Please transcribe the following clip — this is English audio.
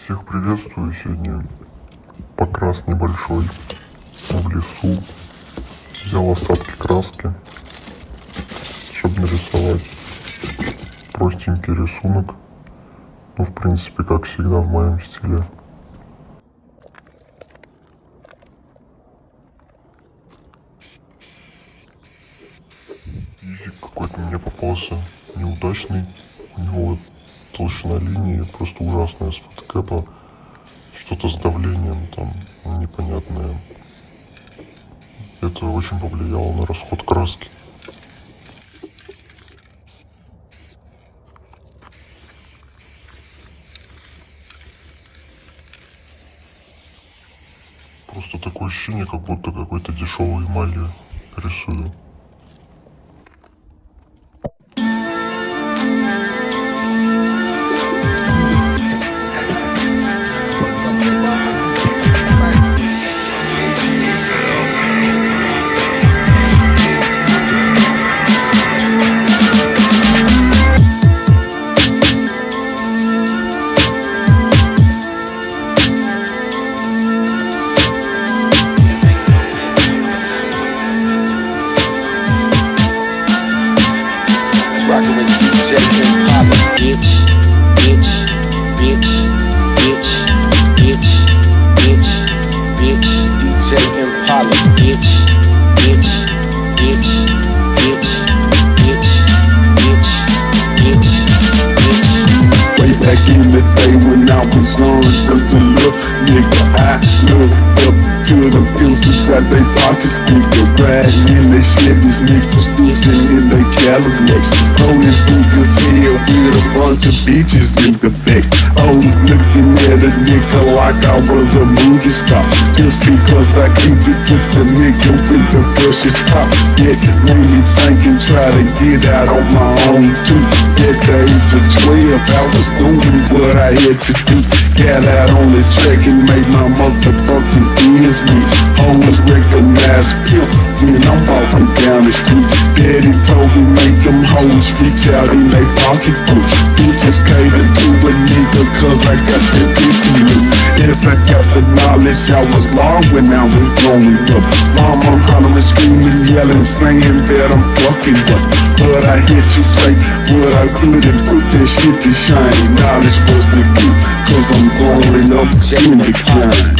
Всех приветствую. Сегодня покрас небольшой в лесу. Взял остатки краски, чтобы нарисовать простенький рисунок. Ну, в принципе, как всегда в моем стиле. Язык какой-то мне попался неудачный. У него толщина линии просто ужасная с фотокэпа. Что-то с давлением там непонятное. Это очень повлияло на расход краски. Просто такое ощущение, как будто какой-то дешевой эмалью рисую. Back in the day when I was young, just a little nigga, I looked up to the pills that they pockets nigga, riding in they shit, these niggas losing in they Cadillacs, rolling through this hill with a bunch of bitches in the back. I was looking at a nigga like I was a movie star, just because I keep it with the nigga with the bushes pop. Yes, it made me sink and try to get out on my own too. At the age of 12, I was doing what I had to do. Got out on the track and made my motherfucking ends meet. Always recognize pimp when I'm walking down the street. Daddy told me make them hoes reach out in they pocket food. Bitches cater to a nigga cause I got the bitch. Yes, I got the knowledge I was long when I was growing up. Mama hollering, screaming, yelling, saying that I'm fucking up. But I hit you say what I could and put that shit to shine. Knowledge was the key, cause I'm growing up in the kind.